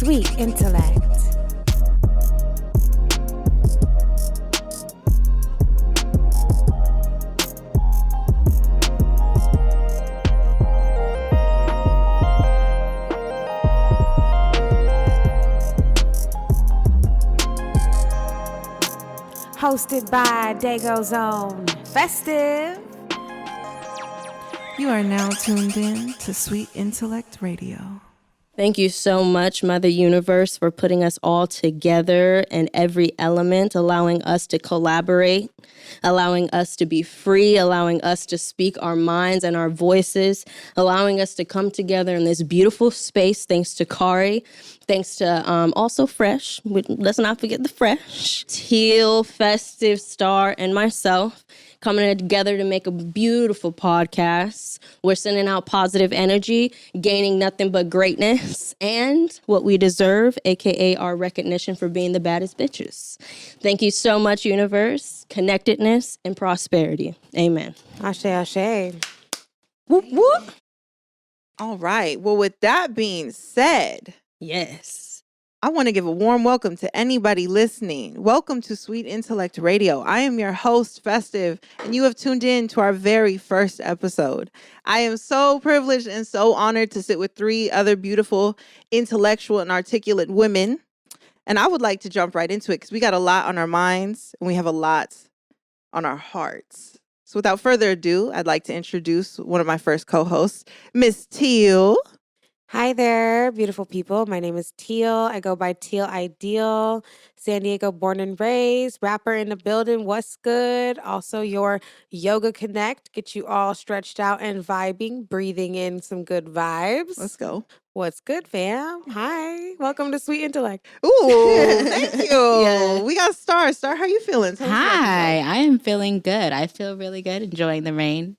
Sweet Intellect. Hosted by Dago's Own Festive. You are now tuned in to Sweet Intellect Radio. Thank you so much, Mother Universe, for putting us all together in every element, allowing us to collaborate, allowing us to be free, allowing us to speak our minds and our voices, allowing us to come together in this beautiful space, thanks to Kari, thanks to also Fresh. Let's not forget the Fresh. Teal, Festive, Star, and myself coming together to make a beautiful podcast. We're sending out positive energy, gaining nothing but greatness, and what we deserve, aka our recognition for being the baddest bitches. Thank you so much, universe, connectedness, and prosperity. Amen. Ashe, ashe. Whoop, whoop. All right. Well, with that being said, Yes. I want to give a warm welcome to anybody listening. Welcome to Sweet Intellect Radio. I am your host, Festive, and you have tuned in to our very first episode. I am so privileged and so honored to sit with three other beautiful, intellectual, and articulate women. And I would like to jump right into it because we got a lot on our minds and we have a lot on our hearts. So without further ado, I'd like to introduce one of my first co-hosts, Miss Teal. Hi there, beautiful people. My name is Teal. I go by Teal Ideal. San Diego born and raised. Rapper in the building. What's good? Also your Yoga Connect. Get you all stretched out and vibing. Breathing in some good vibes. Let's go. What's good, fam? Hi. Welcome to Sweet Intellect. Ooh, thank you. Yeah. We got Star. Star, how you feeling? Tell us about Hi, yourself. I am feeling good. I feel really good, enjoying the rain,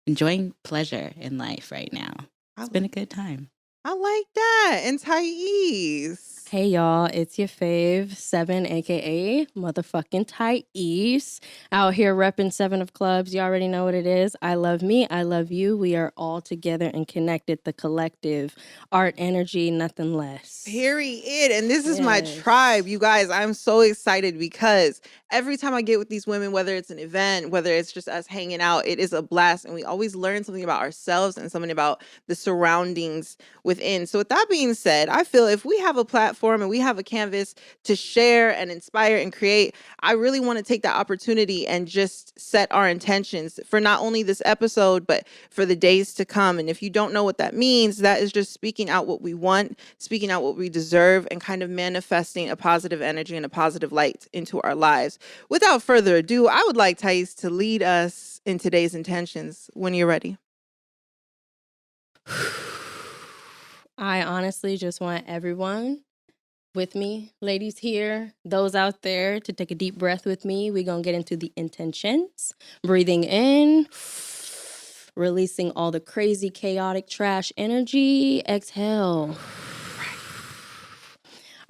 enjoying pleasure in life right now. It's been a good time. I like that. And Thais. Hey y'all, it's your fave, 7, aka motherfucking Thais. Out here repping 7 of clubs. You already know what it is. I love me, I love you. We are all together and connected, the collective. Art, energy, nothing less. Period. And this is my Yes. tribe, you guys. I'm so excited because every time I get with these women, whether it's an event, whether it's just us hanging out, it is a blast. And we always learn something about ourselves and something about the surroundings within. So with that being said, I feel if we have a platform and we have a canvas to share and inspire and create, I really want to take that opportunity and just set our intentions for not only this episode, but for the days to come. And if you don't know what that means, that is just speaking out what we want, speaking out what we deserve, and kind of manifesting a positive energy and a positive light into our lives. Without further ado, I would like Thais to lead us in today's intentions when you're ready. I honestly just want everyone with me, ladies here, those out there, to take a deep breath with me. We're going to get into the intentions. Breathing in, releasing all the crazy, chaotic, trash energy. Exhale.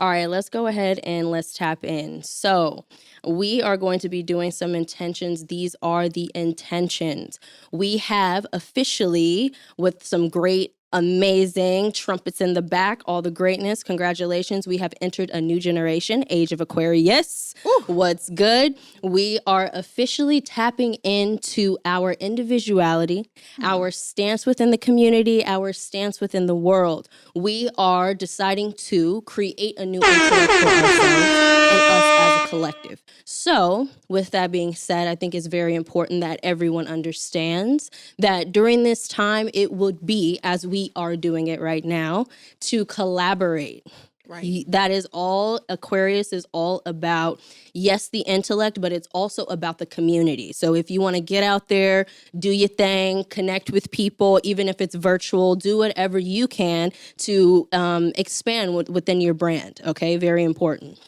All right, let's go ahead and let's tap in. So we are going to be doing some intentions. These are the intentions. We have officially, with some great, amazing trumpets in the back, all the greatness, congratulations. We have entered a new generation, age of Aquarius. Ooh. What's good? We are officially tapping into our individuality, our stance within the community, our stance within the world. We are deciding to create a new intellect for ourselves and us as a collective. So, with that being said, I think it's very important that everyone understands that during this time, it would be, as we are doing it right now, to collaborate. Right. That is all Aquarius is all about. Yes, the intellect, but it's also about the community. So if you want to get out there, do your thing, connect with people, even if it's virtual, do whatever you can to expand within your brand. Okay, very important.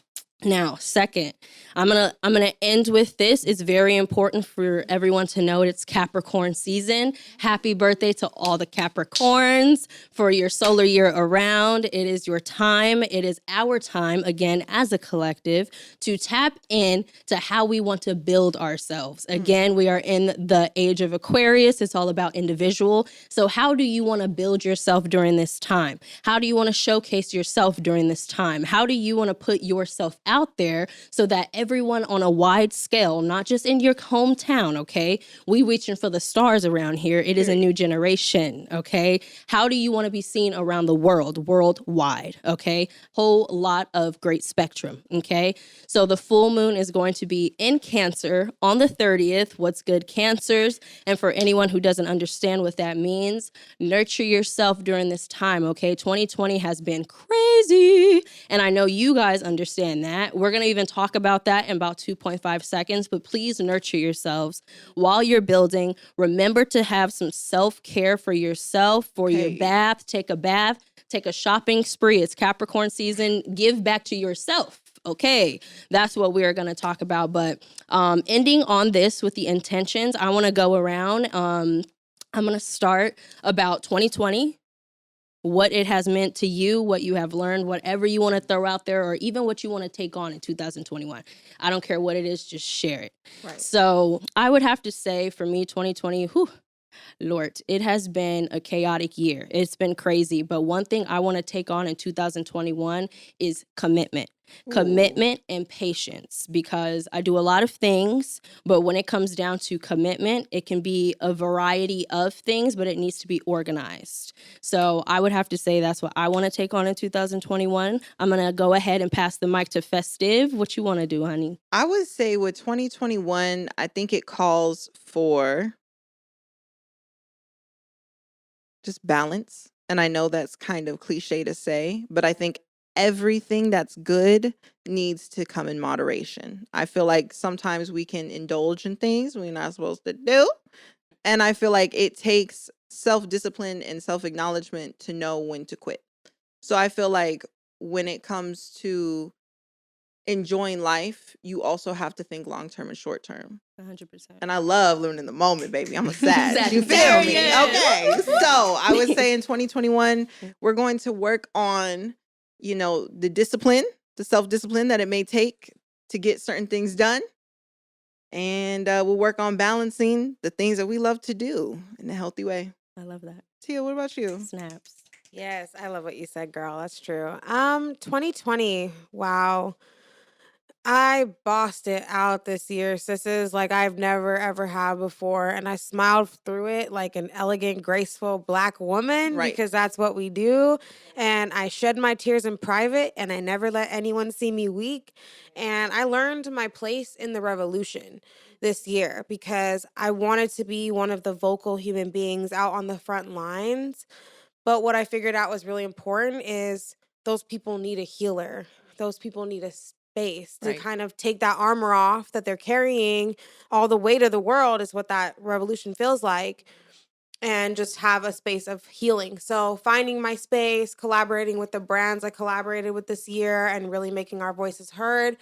Now, second, I'm gonna end with this. It's very important for everyone to know it's Capricorn season. Happy birthday to all the Capricorns for your solar year around. It is your time. It is our time, again, as a collective, to tap in to how we want to build ourselves. Again, we are in the age of Aquarius. It's all about individual. So how do you want to build yourself during this time? How do you want to showcase yourself during this time? How do you want to put yourself out there so that everyone on a wide scale, not just in your hometown, okay? We reaching for the stars around here. It is a new generation, okay? How do you want to be seen around the world, worldwide, okay? Whole lot of great spectrum, okay? So the full moon is going to be in Cancer on the 30th. What's good, Cancers? And for anyone who doesn't understand what that means, nurture yourself during this time, okay? 2020 has been crazy, and I know you guys understand that. We're going to even talk about that in about 2.5 seconds, but please nurture yourselves while you're building. Remember to have some self-care for yourself, for your bath, take a shopping spree. It's Capricorn season. Give back to yourself. Okay, that's what we're going to talk about. But ending on this with the intentions, I want to go around. I'm going to start about 2020, what it has meant to you, what you have learned, whatever you want to throw out there, or even what you want to take on in 2021. I don't care what it is, just share it. Right. So I would have to say for me, 2020, Lord, it has been a chaotic year. It's been crazy. But one thing I want to take on in 2021 is commitment. Commitment and patience, because I do a lot of things, but when it comes down to commitment, it can be a variety of things, but it needs to be organized. So I would have to say that's what I want to take on in 2021. I'm going to go ahead and pass the mic to Festive. What you want to do, honey? I would say with 2021, I think it calls for just balance. And I know that's kind of cliche to say, but I think everything that's good needs to come in moderation. I feel like sometimes we can indulge in things we're not supposed to do. And I feel like it takes self-discipline and self-acknowledgement to know when to quit. So I feel like when it comes to enjoying life, you also have to think long-term and short-term. 100%. And I love living in the moment, baby. I'm a sad. You feel me? Okay. So I would say in 2021, we're going to work on, the discipline, the self-discipline that it may take to get certain things done. And we'll work on balancing the things that we love to do in a healthy way. I love that. Tia, what about you? Snaps. Yes, I love what you said, girl. That's true. 2020. Wow. I bossed it out this year, sisters, like I've never ever had before. And I smiled through it like an elegant, graceful Black woman Right. because that's what we do. And I shed my tears in private and I never let anyone see me weak. And I learned my place in the revolution this year because I wanted to be one of the vocal human beings out on the front lines. But what I figured out was really important is those people need a healer. Those people need a space to Right. kind of take that armor off that they're carrying. All the weight of the world is what that revolution feels like. And just have a space of healing. So finding my space, collaborating with the brands I collaborated with this year, and really making our voices heard.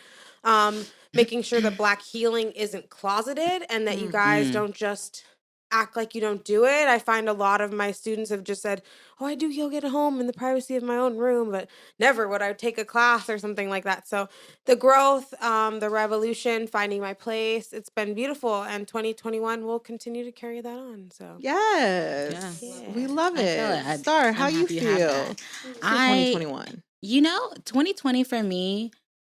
Making sure that Black healing isn't closeted and that you guys don't just act like you don't do it. I find a lot of my students have just said, "Oh, I do yoga at home in the privacy of my own room," but never would I take a class or something like that. So the growth, the revolution, finding my place, it's been beautiful. And 2021 will continue to carry that on. So Yes. Yeah. We love I it. feel it. Star, how I'm you happy you have feel? that. For I 2021. 2020 for me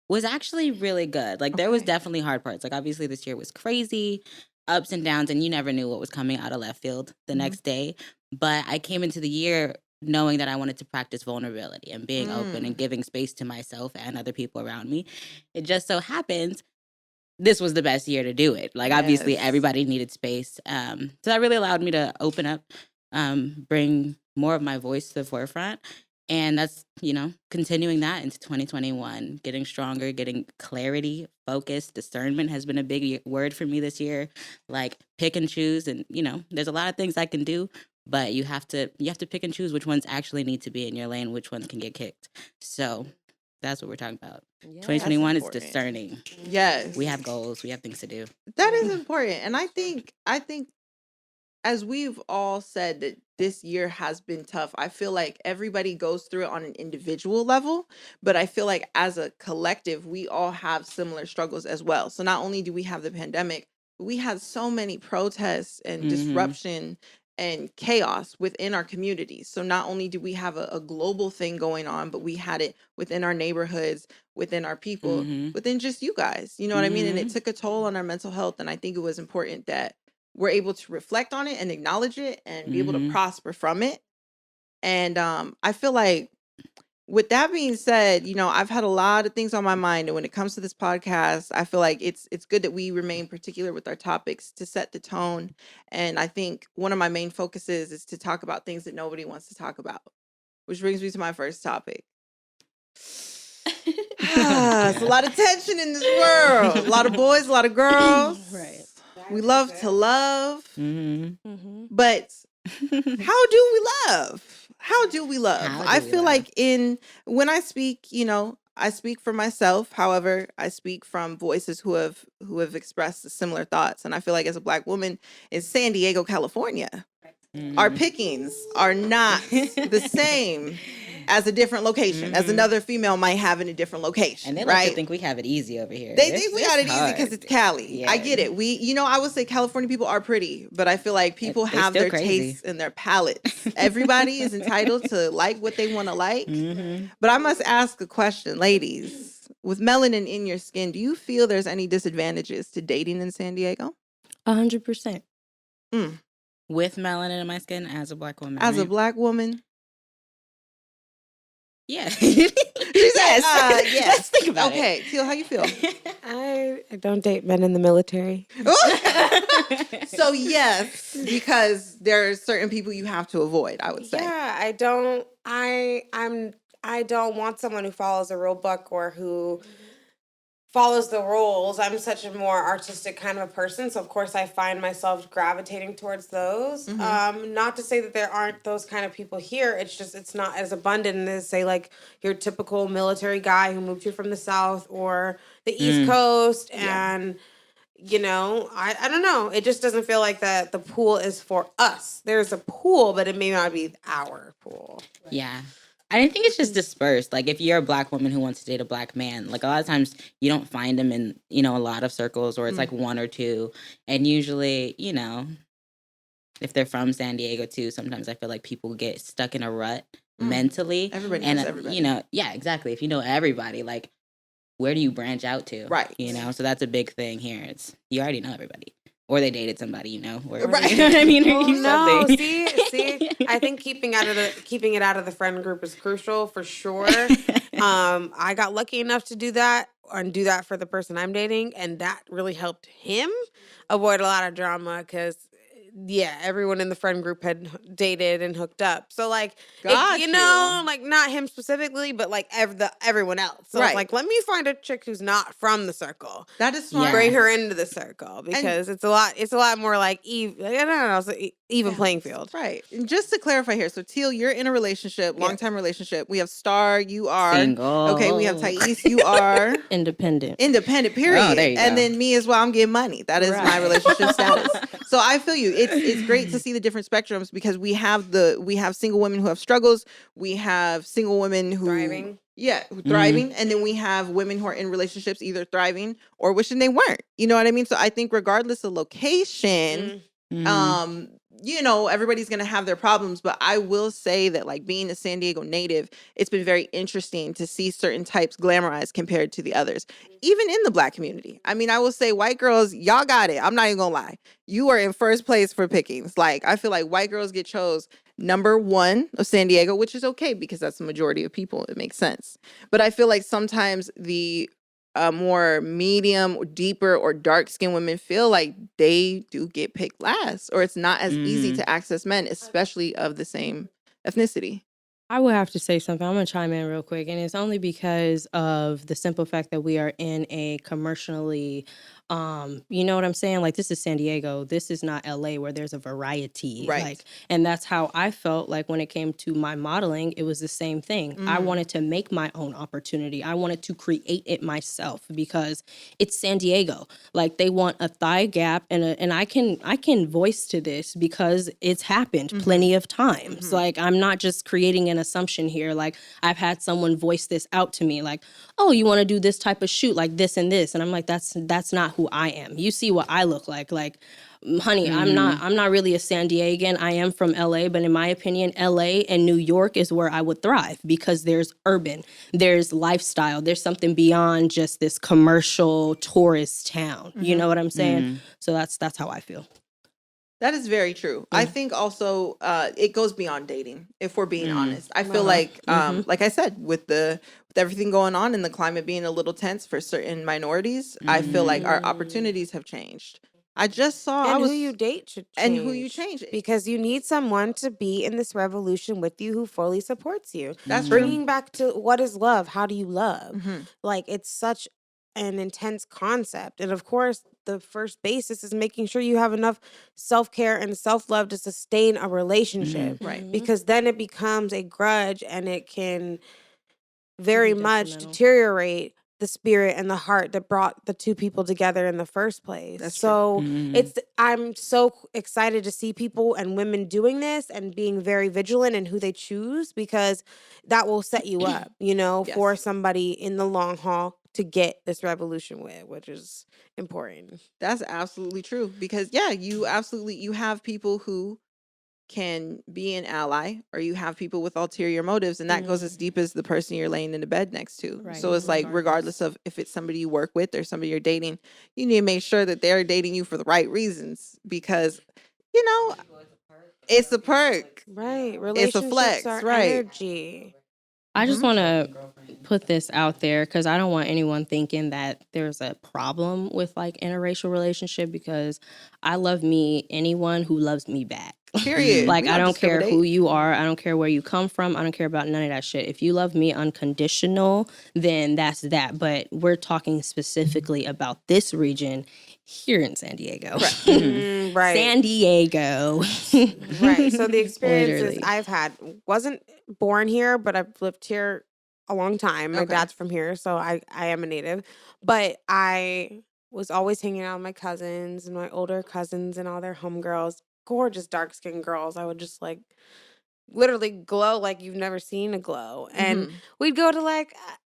was actually really good. Like there was Okay. definitely hard parts. Like obviously this year was crazy, ups and downs, and you never knew what was coming out of left field the next day. But I came into the year knowing that I wanted to practice vulnerability and being open and giving space to myself and other people around me. It just so happens this was the best year to do it. Like obviously Yes. everybody needed space. So that really allowed me to open up, bring more of my voice to the forefront. And that's, continuing that into 2021, getting stronger, getting clarity, focus, discernment has been a big word for me this year. Like pick and choose. And, there's a lot of things I can do, but you have to pick and choose which ones actually need to be in your lane, which ones can get kicked. So That's what we're talking about. Yeah. 2021 is important. discerning. Yes. We have goals. We have things to do. That is important. And I think as we've all said that this year has been tough, I feel like everybody goes through it on an individual level, but I feel like as a collective, we all have similar struggles as well. So not only do we have the pandemic, but we had so many protests and disruption and chaos within our communities. So not only do we have a global thing going on, but we had it within our neighborhoods, within our people, within just you guys. You know what I mean? And it took a toll on our mental health. And I think it was important that we're able to reflect on it and acknowledge it and be able to prosper from it. And I feel like with that being said, I've had a lot of things on my mind. And when it comes to this podcast, I feel like it's good that we remain particular with our topics to set the tone. And I think one of my main focuses is to talk about things that nobody wants to talk about, which brings me to my first topic. It's a lot of tension in this world. A lot of boys, a lot of girls. Right. We love to love. Mm-hmm. But how do we love? How do we love? How do I we feel love? like when I speak, I speak for myself. However, I speak from voices who have expressed similar thoughts. And I feel like as a Black woman in San Diego, California, our pickings are not the same as a different location, as another female might have in a different location. And they right? like to think we have it easy over here. They think we got it easy because hard. it's Cali. Yeah. I get it. I would say California people are pretty, but I feel like people They have still their crazy. tastes and their palates. Everybody is entitled to like what they want to like. But I must ask a question, ladies. With melanin in your skin, do you feel there's any disadvantages to dating in San Diego? 100%. With melanin in my skin as a Black woman. As a right? Black woman? Yeah. She said, yes. yes. Let's think about Okay, Teal, how you feel? I don't date men in the military. So yes, because there are certain people you have to avoid, I would say. Yeah, I don't. I don't want someone who follows a rule book or who follows the rules. I'm such a more artistic kind of a person, so of course I find myself gravitating towards those. Not to say that there aren't those kind of people here. It's just it's not as abundant as say like your typical military guy who moved here from the South or the East Coast and. I don't know. It just doesn't feel like that the pool is for us. There's a pool, but it may not be our pool. Yeah. I think it's just dispersed. Like if you're a Black woman who wants to date a Black man, like a lot of times you don't find them in, a lot of circles or it's like one or two. And usually, if they're from San Diego too, sometimes I feel like people get stuck in a rut mentally. Everybody and knows everybody. Yeah, exactly. If you know everybody, like where do you branch out to? Right. So that's a big thing here. It's you already know everybody. Or they dated somebody, or Right. you know what I mean? Or Oh, you no, something. see, I think keeping it out of the friend group is crucial for sure. I got lucky enough to do that and do that for the person I'm dating, and that really helped him avoid a lot of drama because. Yeah, everyone in the friend group had dated and hooked up. So like, Got you. like not him specifically, but like everyone else. So Right. it's like, let me find a chick who's not from the circle. That is smart. Yeah. Bring her into the circle because it's a lot more like even. I don't know, so even playing field. Right. And just to clarify here, so Teal, you're in a relationship, long-time relationship. We have Star, you are. Single. Okay, we have Thais, you are. Independent. Independent, period. Oh, there you and go. then me as well, I'm getting money. That is my Right. relationship status. So I feel you. It's great to see the different spectrums because we have single women who have struggles. We have single women who Thriving. Yeah, thriving. And then we have women who are in relationships either thriving or wishing they weren't. You know what I mean? So I think regardless of location, everybody's going to have their problems. But I will say that like being a San Diego native, it's been very interesting to see certain types glamorized compared to the others, even in the Black community. I mean, I will say white girls, y'all got it. I'm not even going to lie. You are in first place for pickings. Like, I feel like white girls get chose number one of San Diego, which is okay because that's the majority of people. It makes sense. But I feel like sometimes the more medium, deeper, or dark skinned women feel like they do get picked last, or it's not as easy to access men, especially of the same ethnicity. I will have to say something. I'm going to chime in real quick. And it's only because of the simple fact that we are in a commercially You know what I'm saying? Like, this is San Diego. This is not LA where there's a variety. Right. Like, and that's how I felt like when it came to my modeling, it was the same thing. I wanted to make my own opportunity. I wanted to create it myself because it's San Diego. Like, they want a thigh gap and I can voice to this because it's happened plenty of times. Like, I'm not just creating an assumption here. Like, I've had someone voice this out to me like, "Oh, you want to do this type of shoot like this and this." And I'm like, that's not who I am. You see what I look like. Like, honey, I'm not really a San Diegan. I am from LA, but in my opinion, LA and New York is where I would thrive because there's urban, there's lifestyle, there's something beyond just this commercial tourist town. You know what I'm saying? So that's how I feel. That is very true. I think also it goes beyond dating, if we're being honest. I feel like I said, with everything going on and the climate being a little tense for certain minorities, I feel like our opportunities have changed. I just saw And who you date should change. and who you change it. Because you need someone to be in this revolution with you who fully supports you. That's true. Bringing back to what is love? How do you love? Mhm. Like, it's such an intense concept. And of course, the first basis is making sure you have enough self-care and self-love to sustain a relationship. Right. Because then it becomes a grudge and it can very much detrimental. deteriorate the spirit and the heart that brought the two people together in the first place. That's true. So I'm so excited to see people and women doing this and being very vigilant in who they choose, because that will set you up, for Yes. somebody in the long haul to get this revolution with, which is important. That's absolutely true. Because you have people who can be an ally, or you have people with ulterior motives, and that goes as deep as the person you're laying in the bed next to. Right. So it's like, regardless of if it's somebody you work with or somebody you're dating, you need to make sure that they're dating you for the right reasons, because it's a perk. Right. It's a Relationships flex, are right. energy. I just want to put this out there because I don't want anyone thinking that there's a problem with like interracial relationship, because I love anyone who loves me back. Period. Like, We I don't care discriminate. who you are. I don't care where you come from. I don't care about none of that shit. If you love me unconditional, then that's that. But we're talking specifically about this region here in San Diego. Right. San Diego. Right. So the experiences Literally. I've had, wasn't born here, but I've lived here a long time. My Okay. dad's from here, so I am a native. But I was always hanging out with my cousins and my older cousins and all their homegirls, gorgeous dark skinned girls. I would just like literally glow like you've never seen a glow. And we'd go to like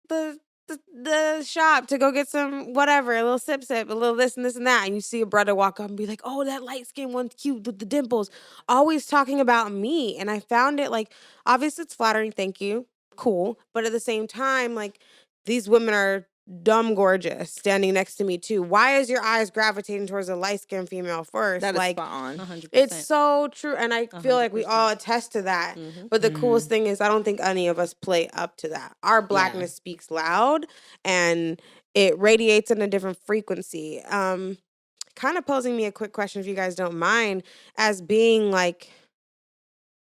the shop to go get some whatever, a little sip, a little this and this and that. And you see a brother walk up and be like, "Oh, that light skinned one's cute with the dimples," always talking about me. And I found it like, obviously it's flattering, thank you, cool. But at the same time, like, these women are dumb gorgeous standing next to me too. Why is your eyes gravitating towards a light skinned female first? That is Like, spot on. 100%. it's so true. And I feel like we all 100%. attest to that. But the coolest thing is, I don't think any of us play up to that. Our blackness speaks loud and it radiates in a different frequency. Kind of posing me a quick question, if you guys don't mind, as being like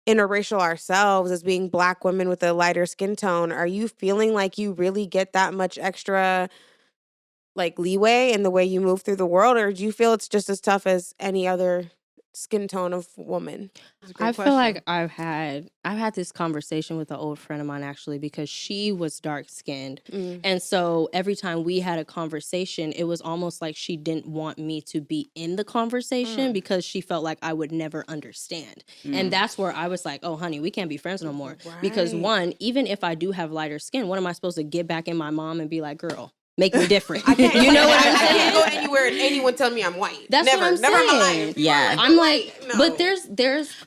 interracial ourselves, as being Black women with a lighter skin tone, are you feeling like you really get that much extra like leeway in the way you move through the world, or do you feel it's just as tough as any other skin tone of woman? That's a great I feel question. like I've had this conversation with an old friend of mine, actually, because she was dark skinned. And so every time we had a conversation, it was almost like she didn't want me to be in the conversation because she felt like I would never understand. And that's where I was like, "Oh, honey, we can't be friends no more." Because Right. one, even if I do have lighter skin, what am I supposed to get back in my mom and be like, "Girl, make me different"? I can't, You know what I'm I saying? can't go anywhere and anyone tell me I'm white. That's never, what I'm never in my saying. life. Yeah. I'm like, no. but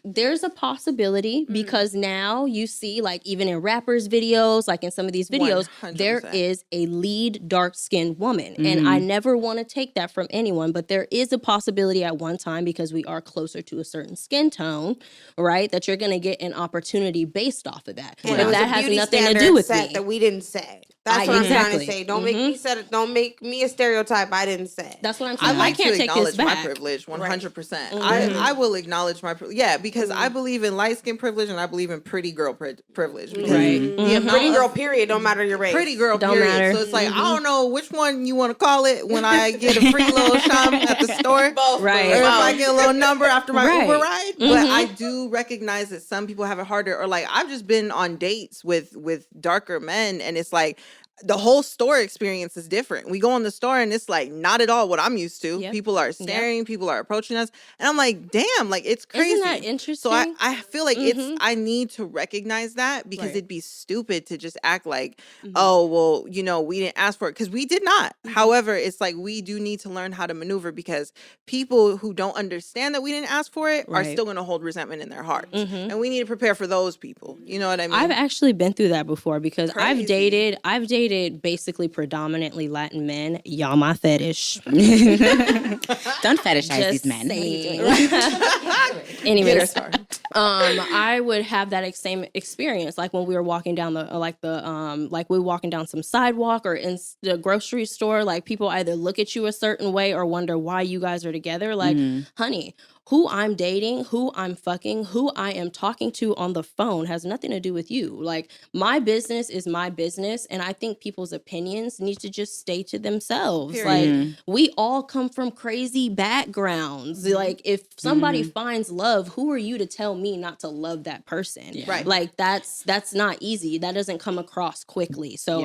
there's a possibility, because now you see, like, even in rappers' videos, like in some of these videos, there 100%. is a lead dark-skinned woman. And I never want to take that from anyone, but there is a possibility at one time, because we are closer to a certain skin tone, right, that you're going to get an opportunity based off of that. And But it was that a has beauty nothing to standard do with set me. that we didn't set. That's what I'm trying to Exactly. say. Don't make me say. Don't make me a stereotype I didn't say. That's what I'm I saying. like I can't to take acknowledge this my back. privilege 100%. Mhm. I will acknowledge my privilege. Yeah, because I believe in light skin privilege and I believe in pretty girl privilege. Because Right. the amount Pretty girl, of period. Don't matter your race. pretty girl Don't period. matter. So it's like I don't know which one you want to call it when I get a free little shum at the store. Both. Right. Or if Both. I get a little number after my Right. Uber ride. But I do recognize that some people have it harder. Or like I've just been on dates with darker men and it's like the whole store experience is different. We go in the store and it's like not at all what I'm used to. Yep. People are staring, people are approaching us. And I'm like, damn, like it's crazy. Isn't that interesting? So I feel like I need to recognize that because Right. it'd be stupid to just act like, oh, well, you know, we didn't ask for it because we did not. However, it's like we do need to learn how to maneuver because people who don't understand that we didn't ask for it are Right. still going to hold resentment in their hearts. And we need to prepare for those people. You know what I mean? I've actually been through that before because I've Crazy. dated basically predominantly Latin men. Y'all my fetish. Don't fetishize Just these men. saying. Get her Anyways, started. I would have that same experience, like when we were walking down like we were walking down some sidewalk or in the grocery store. Like people either look at you a certain way or wonder why you guys are together. Like, honey, who I'm dating, who I'm fucking, who I am talking to on the phone has nothing to do with you. Like, my business is my business, and I think people's opinions need to just stay to themselves. Period. Like, we all come from crazy backgrounds. Like, if somebody finds love, who are you to tell me not to love that person? Right. Like, that's not easy. That doesn't come across quickly. So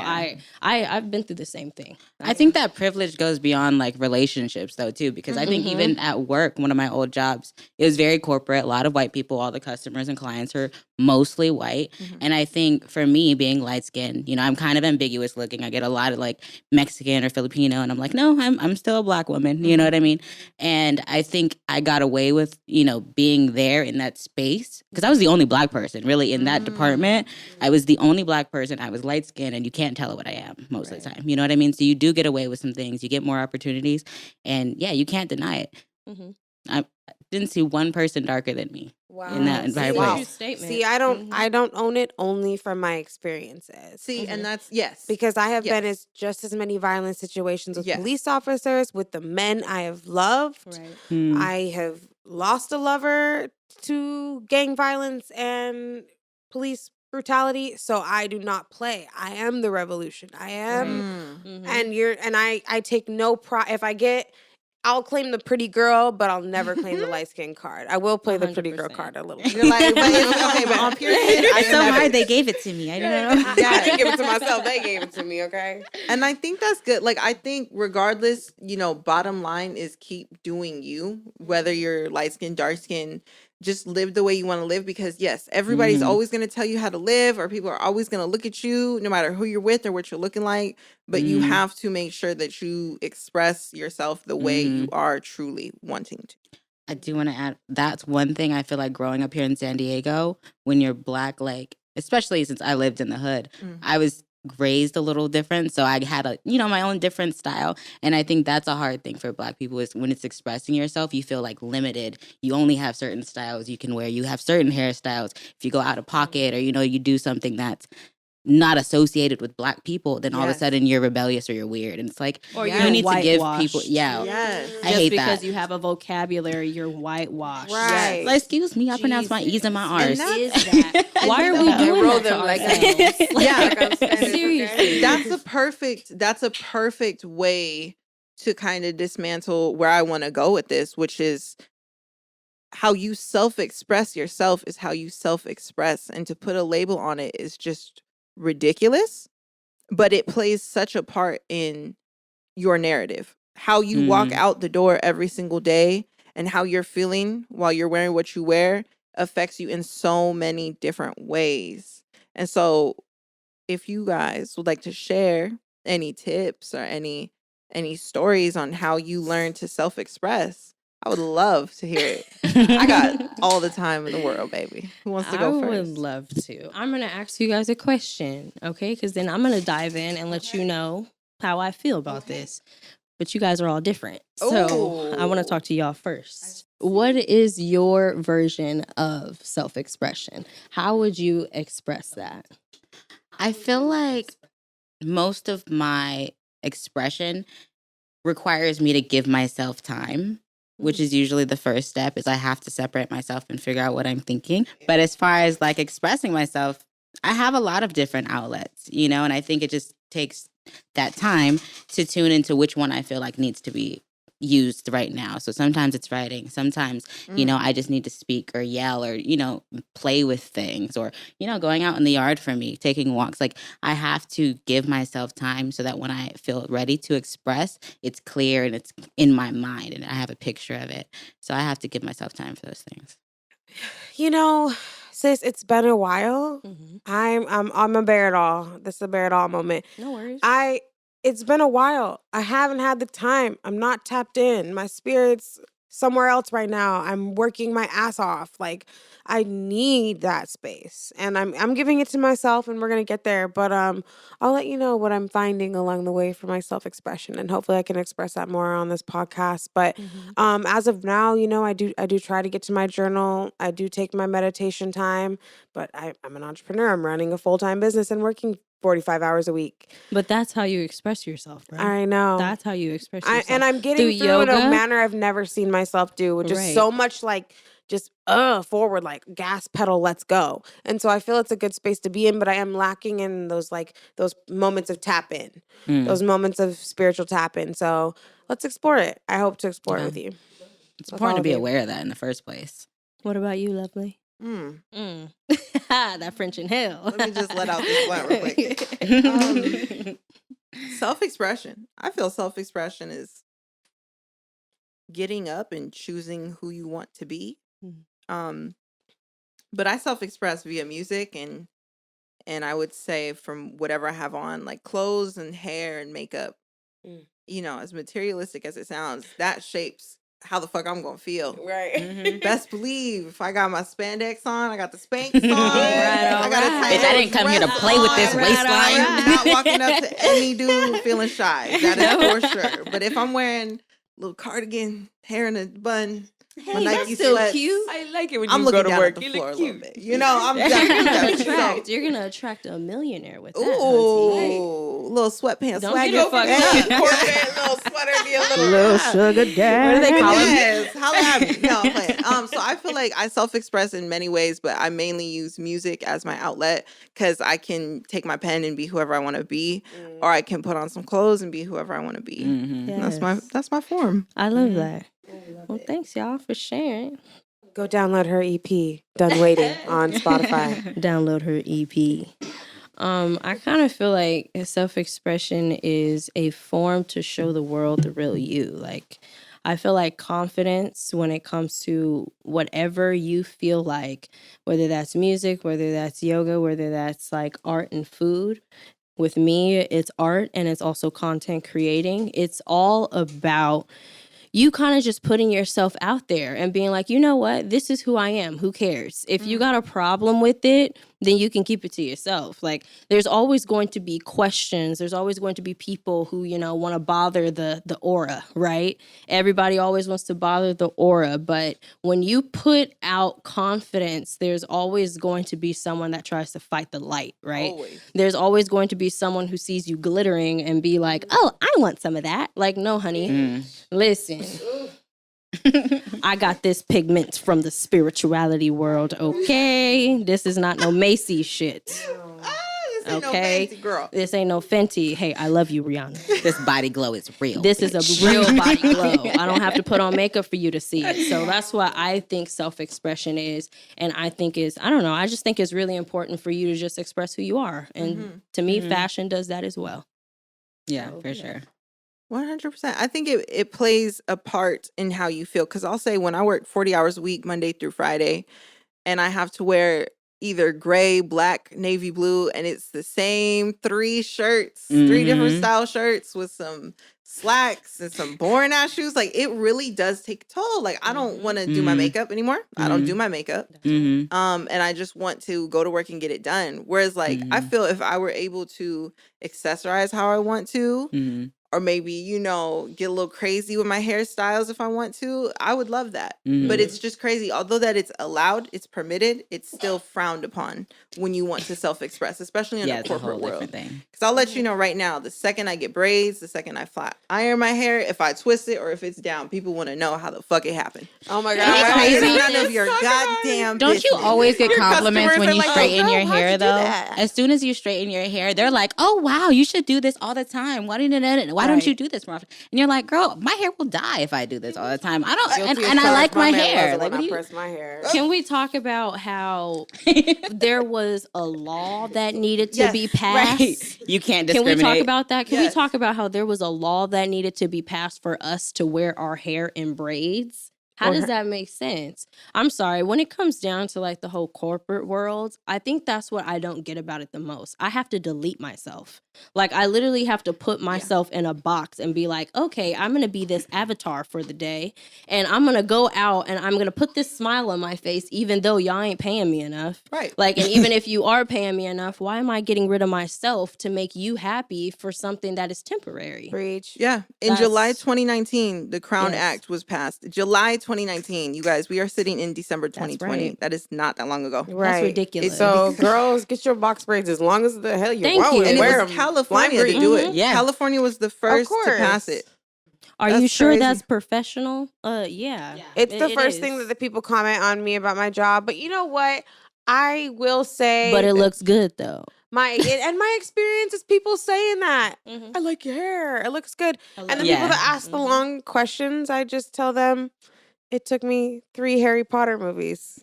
I've been through the same thing. I think that privilege goes beyond like relationships though too, because I think even at work, one of my old jobs, it was very corporate, a lot of white people, all the customers and clients are mostly white. And I think for me being light skinned, you know, I'm kind of ambiguous looking. I get a lot of like Mexican or Filipino and I'm like, no, I'm still a black woman. You know what I mean? And I think I got away with, you know, being there in that space because I was the only black person really in that department. I was the only black person. I was light skinned and you can't tell what I am most of the time. You know what I mean? So you do get away with some things. You get more opportunities. And yeah, you can't deny it. I didn't see one person darker than me in that entire Wow. place. Statement. See, I don't own it only from my experiences. See, and that's yes. Because I have been Yes. just as many violent situations with Yes. police officers, with the men I have loved. Right. I have lost a lover to gang violence and police brutality. So I do not play. I am the revolution. I am, and I take no pride. If I get, I'll claim the pretty girl, but I'll never claim the light skin card. I will play the pretty girl 100%. card a little. You're like, but it's, okay, but on period, I It's so never- hard they gave it to me. I don't know. I didn't give it to myself. They gave it to me. Okay. And I think that's good. Like, I think regardless, you know, bottom line is keep doing you, whether you're light skinned, dark skinned, just live the way you want to live because, yes, everybody's always going to tell you how to live or people are always going to look at you no matter who you're with or what you're looking like. But you have to make sure that you express yourself the way you are truly wanting to. I do want to add that's one thing I feel like growing up here in San Diego, when you're black, like, especially since I lived in the hood, I was raised a little different. So I had my own different style. And I think that's a hard thing for black people is when it's expressing yourself, you feel like limited. You only have certain styles you can wear. You have certain hairstyles. If you go out of pocket or, you know, you do something that's not associated with black people, then all of a sudden you're rebellious or you're weird. And it's like, Or you you're need to give whitewashed. people, Yes. I Just hate because that. you have a vocabulary, you're whitewashed. Right. Like, excuse me, I pronounce my E's and my R's. And Is that? Why are we I doing roll that to them like ourselves? seriously. That's a perfect way to kind of dismantle where I want to go with this, which is how you self-express yourself is how you self-express. And to put a label on it is just ridiculous, but it plays such a part in your narrative. How you walk out the door every single day and how you're feeling while you're wearing what you wear affects you in so many different ways. And so if you guys would like to share any tips or any stories on how you learn to self-express, I would love to hear it. I got all the time in the world, baby. Who wants to go I first? would love to. I'm going to ask you guys a question, okay? Because then I'm going to dive in and let you know how I feel about this. But you guys are all different. So I want to talk to y'all first. What is your version of self-expression? How would you express that? I feel like most of my expression requires me to give myself time, which is usually the first step. Is I have to separate myself and figure out what I'm thinking. But as far as like expressing myself, I have a lot of different outlets, and I think it just takes that time to tune into which one I feel like needs to be used right now. So sometimes it's writing, sometimes I just need to speak or yell or play with things, or going out in the yard for me, taking walks. Like, I have to give myself time so that when I feel ready to express, it's clear and it's in my mind and I have a picture of it. So I have to give myself time for those things. Sis, it's been a while. Mhm. I'm a bear it all. This is a bear it all moment. No worries. It's been a while. I haven't had the time. I'm not tapped in. My spirit's somewhere else right now. I'm working my ass off. Like, I need that space. And I'm giving it to myself, and we're gonna get there. But I'll let you know what I'm finding along the way for my self-expression. And hopefully I can express that more on this podcast. But as of now, I do try to get to my journal. I do take my meditation time, but I'm an entrepreneur. I'm running a full-time business and working 45 hours a week. But that's how you express yourself, right? I know. That's how you express yourself. And I'm getting Through through in a yoga? manner I've never seen myself do, with just so much like just forward, like gas pedal, let's go. And so I feel it's a good space to be in, but I am lacking in those moments of tap in, those moments of spiritual tap in. So let's explore it. I hope to explore it with you. It's important to be aware of that in the first place. What about you, Lovely? That French in hell. Let me just let out this blunt real quick. Self-expression. I feel self-expression is getting up and choosing who you want to be. But I self-express via music and I would say from whatever I have on, like clothes and hair and makeup. As materialistic as it sounds, that shapes how the fuck I'm gonna feel. Right. Best believe if I got my spandex on, I got the Spanx on. Right, I got a tight Bitch, I didn't come here to dress play with this on. waistline. I am not walking up to any dude feeling shy. That is for sure. But if I'm wearing a little cardigan, hair in a bun, my Nike still sweats, cute. I like it when I'm you looking go to down work. at the You floor a look little cute. bit. I'm definitely You're gonna attract a millionaire with that. Ooh, little sweatpants. Don't swag get it up. fucked Hey, up. Corset, little sweater, be a little Little sugar daddy. What do they call him? Yes, holla at me. No, I'm playing. So I feel like I self-express in many ways, but I mainly use music as my outlet because I can take my pen and be whoever I want to be, or I can put on some clothes and be whoever I want to be. Yes. That's my form. I love that. Well, thanks y'all for sharing. Go download her EP, Done Waiting, on Spotify. Download her EP. I kind of feel like self-expression is a form to show the world the real you. Like, I feel like confidence when it comes to whatever you feel like, whether that's music, whether that's yoga, whether that's like art and food. With me, it's art and it's also content creating. It's all about you kind of just putting yourself out there and being like, you know what, this is who I am. Who cares? If you got a problem with it, then you can keep it to yourself. Like, there's always going to be questions. There's always going to be people who, want to bother the aura, right? Everybody always wants to bother the aura. But when you put out confidence, there's always going to be someone that tries to fight the light, right? Always. There's always going to be someone who sees you glittering and be like, oh, I want some of that. Like, no, honey, listen. I got this pigment from the spirituality world, okay? This is not no Macy's shit. This ain't no Okay, fancy girl. this ain't no Fenty. Hey, I love you, Rihanna. This body glow is real. This is a real body glow. I don't have to put on makeup for you to see it. So that's what I think self-expression is. And I think I just think it's really important for you to just express who you are. And to me, fashion does that as well. Yeah, for sure. 100%. I think it plays a part in how you feel. Because I'll say when I work 40 hours a week, Monday through Friday, and I have to wear either gray, black, navy blue, and it's the same 3 shirts, 3 different style shirts with some slacks and some boring ass shoes. Like, it really does take a toll. Like, I don't want to do my makeup anymore. I don't do my makeup. And I just want to go to work and get it done. Whereas, like, I feel if I were able to accessorize how I want to, or maybe, you know, get a little crazy with my hairstyles if I want to, I would love that. Mhm. But it's just crazy. Although that it's allowed, it's permitted, it's still frowned upon when you want to self-express, especially in Yeah, a it's a whole corporate world. different thing. Because I'll let you know right now, the second I get braids, the second I flat iron my hair, if I twist it or if it's down, people want to know how the fuck it happened. Oh my And god. it's crazy? none of your goddamn Don't you business. always get Your compliments customers when are you like, straighten "Oh, your girl, how'd hair you do though? that?" As soon as you straighten your hair, they're like, "Oh wow, you should do this all the time. Why don't Right. you do this more often?" And you're like, "Girl, my hair will die if I do this all the time. I don't, Guilty as and I charged. like my man hair. loves it Like, when what do I you?" press my hair. Can we talk about how there was a law that needed to Yes, be right. passed? Right? You can't Can we discriminate. talk about that? Can we Yes. talk about how there was a law that needed to be passed for us to wear our hair in braids? How Or does her- that make sense? I'm sorry. When it comes down to like the whole corporate world, I think that's what I don't get about it the most. I have to delete myself. Like I literally have to put myself in a box and be like, okay, I'm going to be this avatar for the day. And I'm going to go out and I'm going to put this smile on my face, even though y'all ain't paying me enough. Right. Like, and even if you are paying me enough, why am I getting rid of myself to make you happy for something that is temporary? Preach. Yeah. In That's- July 2019, the Crown Yes. Act was passed. July 2019. You guys, we are sitting in December 2020. right. That is not that long ago. Right. ridiculous. So, girls, get your box braids as long as the hell you Thank want. you. And And it wear was 'em California lime to green. do it. Yeah. California was the first to pass course. it. Are That's you sure crazy. that's professional? Yeah. It's the It first thing is. that the people comment on me about my job. But you know what? I will say, But it looks good though. my experience is people saying that. Mhm. I like your hair. It looks good. And the Yeah. people that ask the long questions, I just tell them it took me 3 Harry Potter movies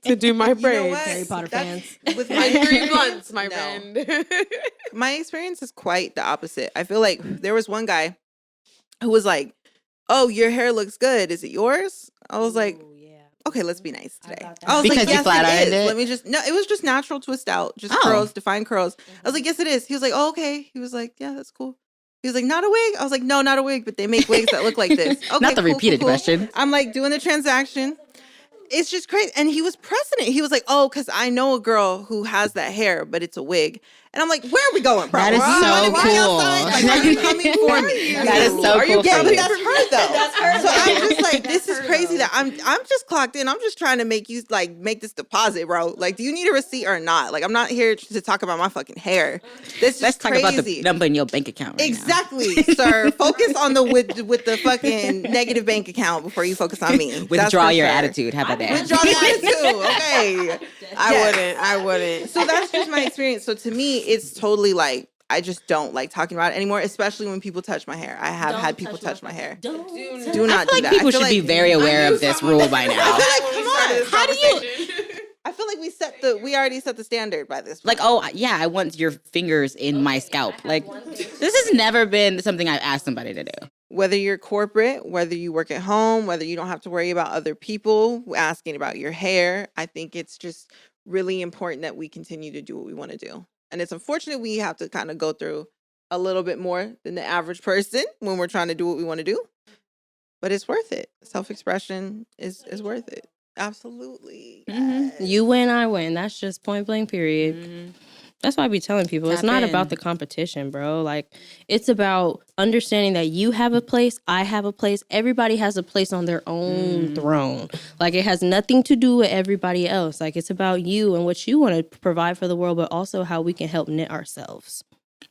to do my You know braids. what? Harry Potter That's- fans. With my In 3 experience, months, my no. friend. My experience is quite the opposite. I feel like there was one guy who was like, "Oh, your hair looks good. Is it yours?" I was like, Ooh, yeah. "Okay, let's be nice I today." got that. I was Because like, you "Yes, flat it ironed is." it? Let me just no. It was just natural twist out, just Oh. curls, defined curls. I was like, "Yes, it is." He was like, "Oh, okay." He was like, "Yeah, that's cool." He was like, "Not a wig." I was like, "No, not a wig, but they make wigs that look like this." Okay, Not the cool, repeated cool, cool. question. I'm like doing the transaction. It's just crazy. And he was pressing it. He was like, "Oh, because I know a girl who has that hair, but it's a wig." And I'm like, "Where are we going, bro? That is You so wanna be cool. outside? Like, are you coming for me? That is so Are you cool for Yeah, but you. that's her though. That's her, So I'm though. just like, That's this is her, crazy though. that I'm just clocked in. I'm just trying to make you like make this deposit, bro. Like, do you need a receipt or not? Like, I'm not here to talk about my fucking hair. This Let's is talk crazy. about the number in your bank account right now. Exactly, sir. Focus on the with the fucking negative bank account before you focus on me. That's Withdraw for your sure. attitude. How about that? Withdraw the attitude. Okay. I wouldn't. So that's just my experience. So to me, it's totally like I just don't like talking about it anymore, especially when people touch my hair. I have had people touch my hair. Do Don't not I do feel like that. people I feel should be like, very aware of this rule by now. How do you? I feel like we already set the standard by this. Like, point. oh yeah, I want your fingers in my scalp. Like, this has never been something I've asked somebody to do. Whether you're corporate, whether you work at home, whether you don't have to worry about other people asking about your hair, I think it's just really important that we continue to do what we want to do. And it's unfortunate we have to kind of go through a little bit more than the average person when we're trying to do what we want to do. But it's worth it. Self-expression is worth it. Absolutely. Yes. You win, I win. That's just point blank, period. Mm-hmm. That's why I be telling people it's Tap not in. about the competition, bro. Like, it's about understanding that you have a place, I have a place, everybody has a place on their own throne. Like, it has nothing to do with everybody else. Like, it's about you and what you want to provide for the world, but also how we can help knit ourselves.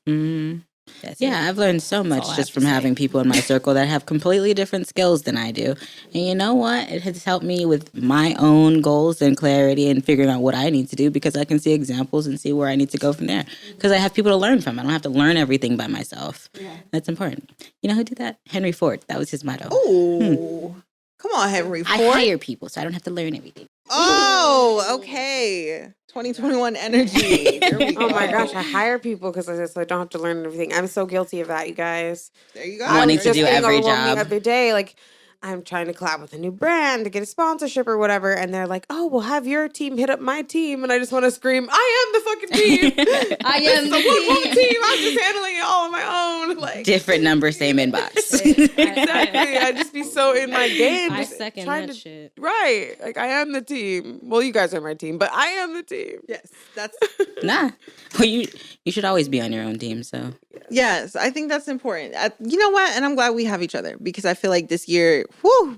Mm-hmm. That's Yeah, it. I've learned so all much I have just to from say. having people in my circle that have completely different skills than I do. And you know what? It has helped me with my own goals and clarity and figuring out what I need to do because I can see examples and see where I need to go from there. Because I have people to learn from. I don't have to learn everything by myself. Yeah. That's important. You know who did that? Henry Ford. That was his motto. Ooh. Come on, Henry Ford. I hire people, so I don't have to learn everything. Oh, okay. 2021 energy. There we go. Oh my gosh, I hire people because I don't have to learn everything. I'm so guilty of that, you guys. There you go. Wanting to just do getting every overwhelmed job. the other day. Like, I'm trying to collab with a new brand to get a sponsorship or whatever, and they're like, "Oh, we'll have your team hit up my team," and I just want to scream, "I am the fucking team! I This am is the a one-woman team." team. I'm just handling it all on my own." Like, Different number, same inbox. exactly. I just be so in my game. I just second trying that to- shit. Right. Like, I am the team. Well, you guys are my team, but I am the team. Yes, that's Nah. Well, you should always be on your own team, so. Yes, I think that's important. You know what? And I'm glad we have each other because I feel like this year,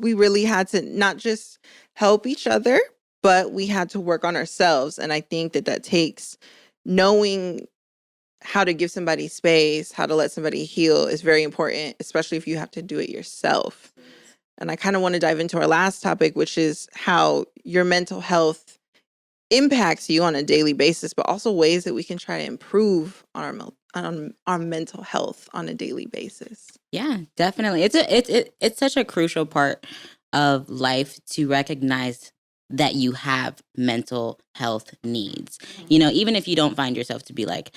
we really had to not just help each other, but we had to work on ourselves. And I think that takes knowing how to give somebody space, how to let somebody heal is very important, especially if you have to do it yourself. And I kind of want to dive into our last topic, which is how your mental health impacts you on a daily basis, but also ways that we can try to improve on our mental health on a daily basis. Yeah, definitely. It's such a crucial part of life to recognize that you have mental health needs. You know, even if you don't find yourself to be like,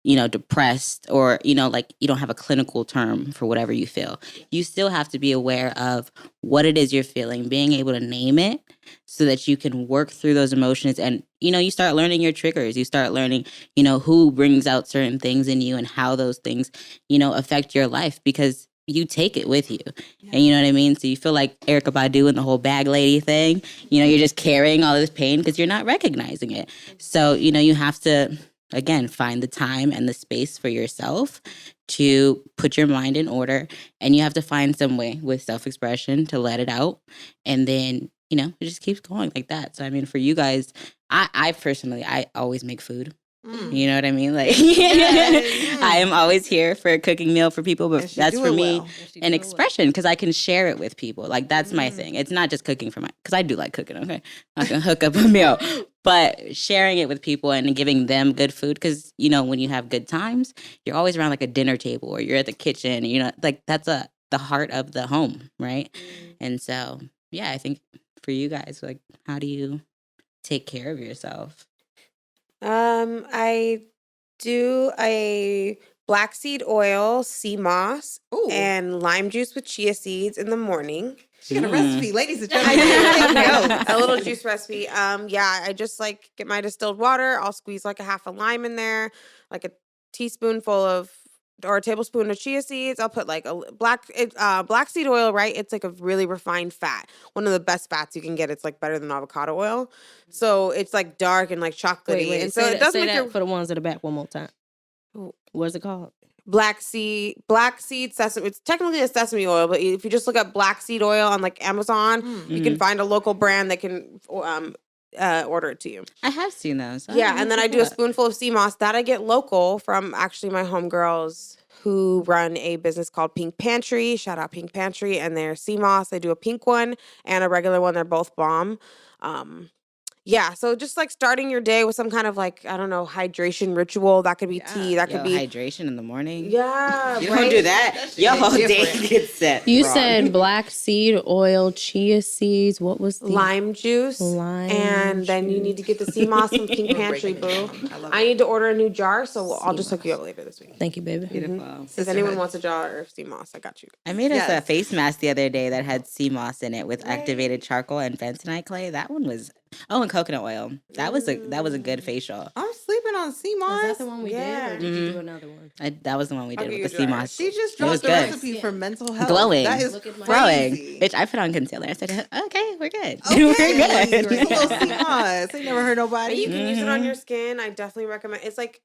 you know, depressed or, you know, like you don't have a clinical term for whatever you feel, you still have to be aware of what it is you're feeling, being able to name it so that you can work through those emotions. And, you know, you start learning your triggers. You start learning, you know, who brings out certain things in you and how those things, you know, affect your life because you take it with you. And you know what I mean? So you feel like Erykah Badu and the whole bag lady thing. You know, you're just carrying all this pain because you're not recognizing it. So, you know, you have to, again, find the time and the space for yourself to put your mind in order. And you have to find some way with self-expression to let it out. And then, you know, it just keeps going like that. So, I mean, for you guys, I personally, I always make food. You know what I mean? Like, I am always here for a cooking meal for people, but that's for me an expression because I can share it with people. Like, that's my thing. It's not just cooking for because I do like cooking, okay? I can hook up a meal, but sharing it with people and giving them good food because, you know, when you have good times, you're always around like a dinner table or you're at the kitchen, you know, like that's the heart of the home, right? And so, yeah, I think for you guys, like, how do you take care of yourself? I do a black seed oil, sea moss, and lime juice with chia seeds in the morning. She got a recipe, ladies and I gentlemen. do. A little juice recipe. Yeah, I just like get my distilled water. I'll squeeze like a half a lime in there, like a teaspoonful of or a tablespoon of chia seeds. I'll put like a black seed oil, right? It's like a really refined fat. One of the best fats you can get. It's like better than avocado oil. So it's like dark and like chocolatey. Wait, and so it doesn't make your for the ones in the back one more time. What's it called? black seed sesame. It's technically a sesame oil, but if you just look up black seed oil on like Amazon, you can find a local brand that can order it to you. I have seen those. Yeah, and then I do a spoonful of sea moss that I get local from actually my homegirls who run a business called Pink Pantry. Shout out Pink Pantry and their sea moss. They do a pink one and a regular one. They're both bomb. Yeah, so just like starting your day with some kind of like, I don't know, hydration ritual. That could be tea. That could be hydration in the morning. Yeah, You right? don't do that. Your whole day gets set. You wrong. said black seed oil, chia seeds. What was the Lime juice. And then you need to get the sea moss from Pink Pantry, boo. I need to order a new jar, so I'll just hook you up later this week. Thank you, baby. Beautiful. If anyone wants a jar of sea moss, I got you. I made us a face mask the other day that had sea moss in it with activated charcoal and bentonite clay. That one was and coconut oil. That was a good facial. I'm sleeping on sea moss. Was that the one we did, or did you do another one? That was the one we did with the sea moss. She just It was dropped the good. recipe for mental health. Glowing. That is Look at my- Glowing. crazy. Bitch, I put on concealer. I said, okay, we're good. Okay. We're Just a good. little sea moss. I never heard And nobody. you can use it on your skin. I definitely recommend. It's like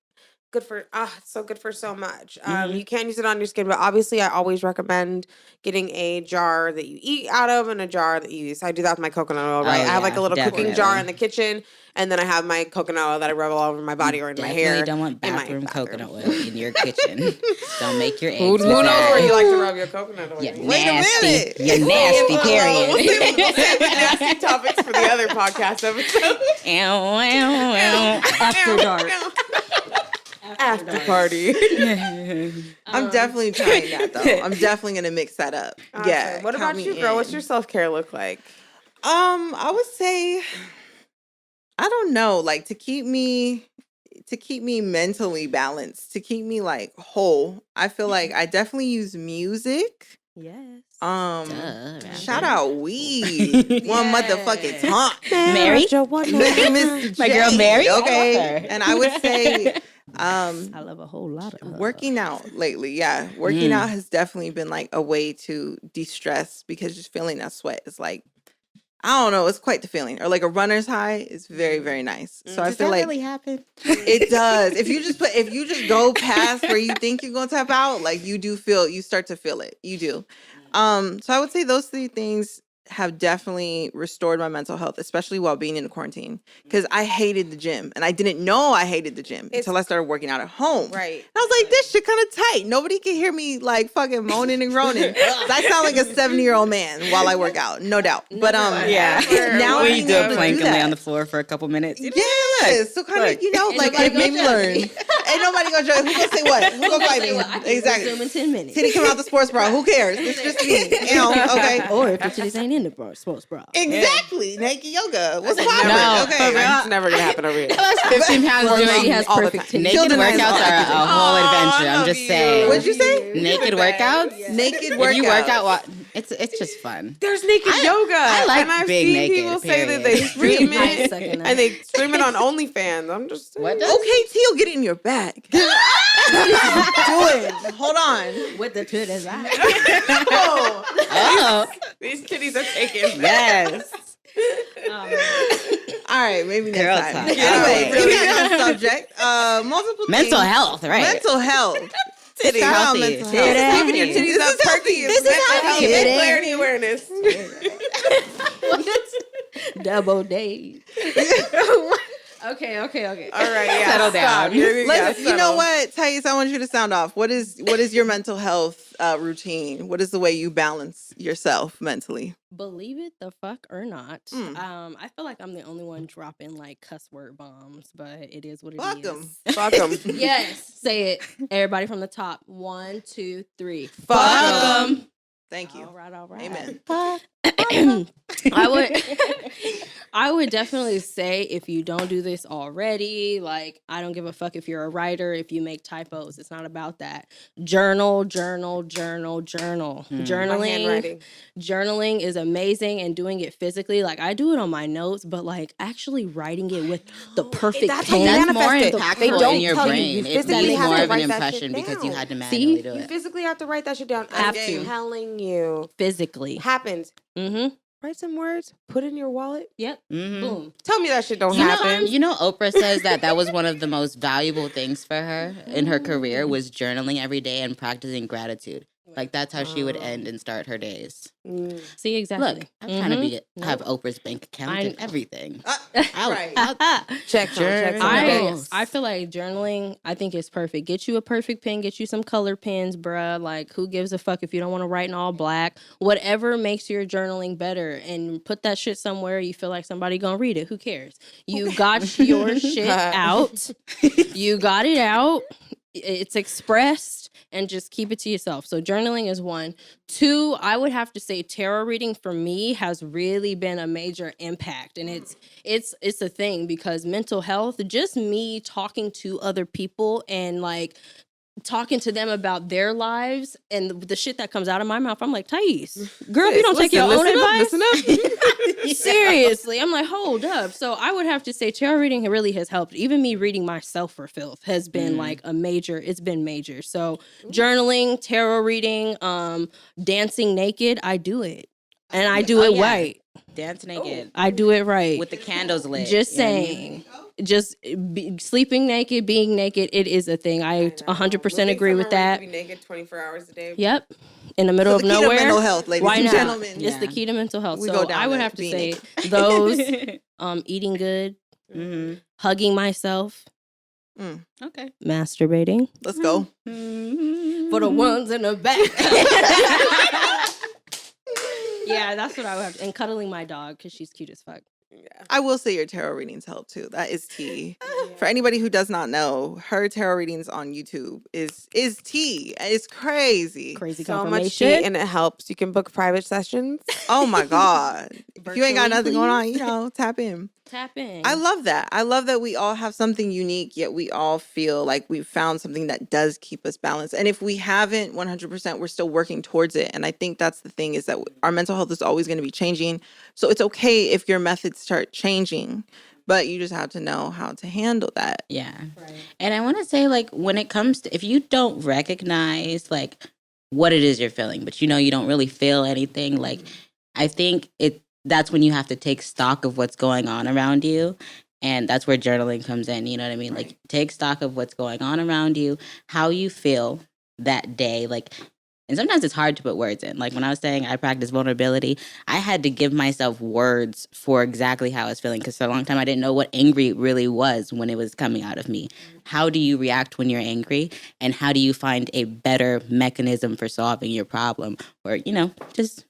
good for it's so good for so much. You can't use it on your skin, but obviously I always recommend getting a jar that you eat out of and a jar that you use. I do that with my coconut oil, right? I have like a little cooking jar in the kitchen, and then I have my coconut oil that I rub all over my body or in my hair. You don't want bathroom coconut oil in your kitchen. Don't make your eggs. Who with knows that. where you like to rub your coconut oil? You Wait a nasty. minute. You nasty, We'll period. save the nasty topics for the other podcast episode. After dark. After party. I'm definitely trying that though. I'm definitely gonna mix that up. Awesome. Yeah. What count about me you, girl? in. What's your self-care look like? I would say, I don't know, like to keep me mentally balanced, to keep me like whole. I feel like I definitely use music. Yes. Shout out weed. One motherfucking time. Mary? Miss My girl J, Mary? I love Okay. her. And I would say I love a whole lot of her. working out lately. Yeah. Working out has definitely been like a way to de-stress because just feeling that sweat is like I don't know, it's quite the feeling. Or like a runner's high is very, very nice. So I Does feel that like really happen? it does. If you just go past where you think you're going to tap out, like you start to feel it. You do. So I would say those 3 things have definitely restored my mental health, especially while being in quarantine. Because I hated the gym, and I didn't know I hated the gym until I started working out at home. Right. And I was like, this shit kind of tight. Nobody can hear me like fucking moaning and groaning. 'Cause I sound like a 70-year-old man while I work out, no doubt. But Yeah. now When being you do able a to plank do and lay that. on the floor for a couple minutes. Yes, so kind of, like it made me learn. Ain't nobody gonna judge. Who gonna say what? Who gonna fight me? Exactly. Zoom in 10 minutes. Titty come out the sports bra. Who cares? It's just me. Okay. Or if the titties ain't in the sports bra. Exactly. Naked yoga. What's No, poppin'? Okay. It's never gonna happen over here. That's 15 pounds doing She has all the perfect time. titties. naked denies workouts all are a whole adventure. I I'm love just you. saying. What'd you say? Naked workouts? Naked If workout. you work out, it's just fun. There's naked yoga. I like and I've big seen naked, people say that period. they stream Nice it sucking and they stream it on OnlyFans. I'm just saying. What does? Okay, Teal, get it in your bag. Do it. Hold on. With the titties out. Oh, These titties are taken. yes. All right, maybe next Girl time. talk. Anyway, Really getting back to the subject. Multiple Mental things. health, right? Mental health. Titty Shout out healthy. mental health. Titty. Keeping your titties This up is healthy. perky. This is healthy. Mental Titty. clarity awareness. Double days. Okay. All right, yeah. Settle stop. down. You know what, Thais, I want you to sound off. What is your mental health routine? What is the way you balance yourself mentally? Believe it the fuck or not. Mm. I feel like I'm the only one dropping like cuss word bombs, but it is what it Fuck is. 'em. Fuck 'em. Yes, say it. Everybody from the top. 1, 2, 3. Fuck 'em. Thank you. All right. Amen. I would definitely say if you don't do this already, like I don't give a fuck if you're a writer, if you make typos. It's not about that. Journal. My Journaling. handwriting. Journaling is amazing, and doing it physically. Like I do it on my notes, but like actually writing it with the perfect That's how you pen. That's more manifest it. impactful They don't in your tell you. brain. You It physically leaves have more to of an write that impression shit because you down. had to manually do You it. physically have to write that shit down. Have I'm to. telling you. Physically. Happens. Mm-hmm. Write some words, put it in your wallet. Yep. Mhm. Boom. Tell me that shit don't You know, happen. Oprah says that was one of the most valuable things for her in her career was journaling every day and practicing gratitude. Like that's how she would end and start her days. Mm. See, exactly. Look, I'm trying to have Oprah's bank account and everything. Right. Check I feel like journaling, I think it's perfect. Get you a perfect pen, get you some color pens, bruh. Like, who gives a fuck if you don't want to write in all black? Whatever makes your journaling better, and put that shit somewhere you feel like somebody gonna read it. Who cares? You got your shit out. You got it out. It's expressed, and just keep it to yourself. So journaling is 1. 2, I would have to say tarot reading for me has really been a major impact, and it's a thing because mental health, just me talking to other people and like talking to them about their lives and the shit that comes out of my mouth, I'm like, Thais, girl, if you don't take your own advice. Listen up. Seriously, I'm like, hold up. So I would have to say tarot reading really has helped. Even me reading myself for filth has been like it's been major. So journaling, tarot reading, dancing naked, I do it. And I do it right. Dance naked I do it right. with the candles lit. Just you know what I mean? saying. Just sleeping naked, being naked, it is a thing. I 100% agree with that. Be naked 24 hours a day. Yep. In the middle So of the key to nowhere. mental health, ladies Why and not? gentlemen. It's the Yeah. key to mental health. We So go down I would to have to being say naked. those, eating good, hugging myself, Okay. masturbating. Let's go. For the ones in the back. Yeah, that's what I would have to. And cuddling my dog because she's cute as fuck. I will say your tarot readings help too. That is tea. For anybody who does not know, her tarot readings on YouTube is tea. It's crazy. Crazy So much confirmation. tea, and it helps. You can book private sessions. Oh my God. If you ain't got Virtually, nothing going on, please. tap in. Tap in. I love that. I love that we all have something unique, yet we all feel like we've found something that does keep us balanced. And if we haven't 100%, we're still working towards it. And I think that's the thing, is that our mental health is always going to be changing. So it's okay if your methods start changing, but you just have to know how to handle that. Yeah. Right. And I want to say, like, when it comes to, if you don't recognize, like, what it is you're feeling, but you know you don't really feel anything, like, I think that's when you have to take stock of what's going on around you. And that's where journaling comes in. You know what I mean? Like, take stock of what's going on around you, how you feel that day. Like, and sometimes it's hard to put words in. Like when I was saying I practice vulnerability, I had to give myself words for exactly how I was feeling, because for a long time I didn't know what angry really was when it was coming out of me. How do you react when you're angry? And how do you find a better mechanism for solving your problem? Or, you know, just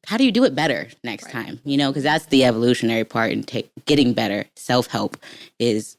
how do you do it better next time? You know, because that's the evolutionary part in getting better. Self-help is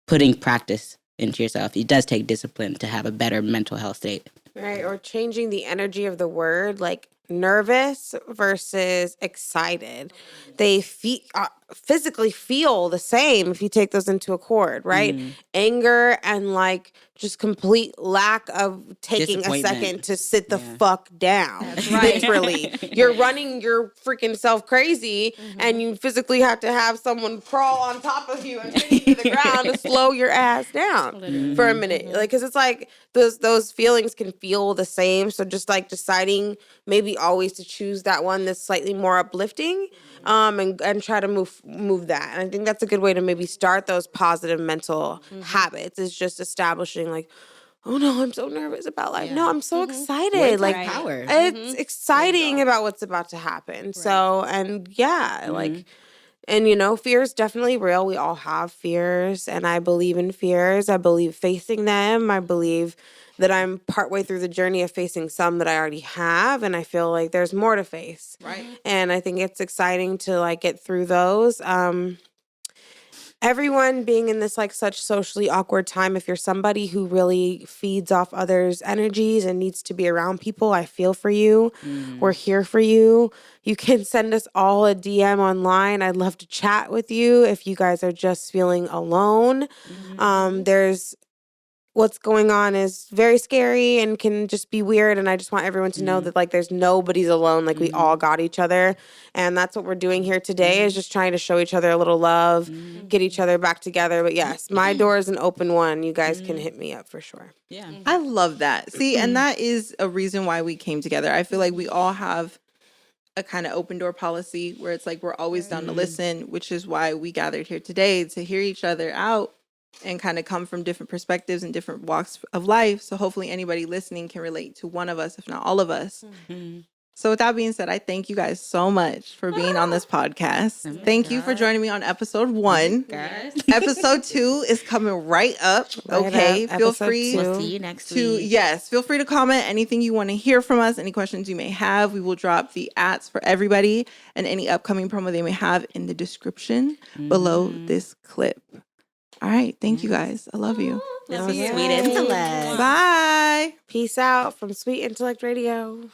putting practice into yourself. It does take discipline to have a better mental health state. Right. Or changing the energy of the word, like nervous versus excited. They physically feel the same if you take those into accord, right? Anger and like just complete lack of taking a second Disappointment. to sit the Yeah. fuck down. That's right. Literally. You're running your freaking self crazy and you physically have to have someone crawl on top of you and take you to the ground to slow your ass down for a minute. Like, cause it's like those feelings can feel the same. So just like deciding maybe always to choose that one that's slightly more uplifting, and try to move that. And I think that's a good way to maybe start those positive mental habits, is just establishing like, oh no, I'm so nervous about life. No, I'm so excited. Words Like have power. it's exciting about what's about to happen. So, and yeah, like, and you know, fear is definitely real. We all have fears, and I believe in fears. I believe facing them. I believe that I'm partway through the journey of facing some that I already have, and I feel like there's more to face. Right. And I think it's exciting to like get through those. Everyone being in this like such socially awkward time, if you're somebody who really feeds off others' energies and needs to be around people, I feel for you. We're here for you. You can send us all a DM online. I'd love to chat with you if you guys are just feeling alone. There's what's going on is very scary and can just be weird, and I just want everyone to know that like there's nobody's alone. Like we all got each other, and that's what we're doing here today, is just trying to show each other a little love, get each other back together. But yes, my door is an open one. You guys can hit me up for sure. Yeah. I love that. See, and that is a reason why we came together. I feel like we all have a kind of open door policy where it's like we're always down to listen, which is why we gathered here today, to hear each other out and kind of come from different perspectives and different walks of life. So hopefully anybody listening can relate to one of us, if not all of us. So with that being said, I thank you guys so much for being on this podcast. Thank you for joining me on episode 1. Guys. Episode 2 is coming right up. Right okay. up, Feel episode free 2. We'll see you next to, week. yes, feel free to comment anything you want to hear from us, any questions you may have. We will drop the @ for everybody and any upcoming promo they may have in the description below this clip. All right. Thank you guys. I love you. Love you. All Sweet right. intellect. Bye. Peace out from Sweet Intellect Radio.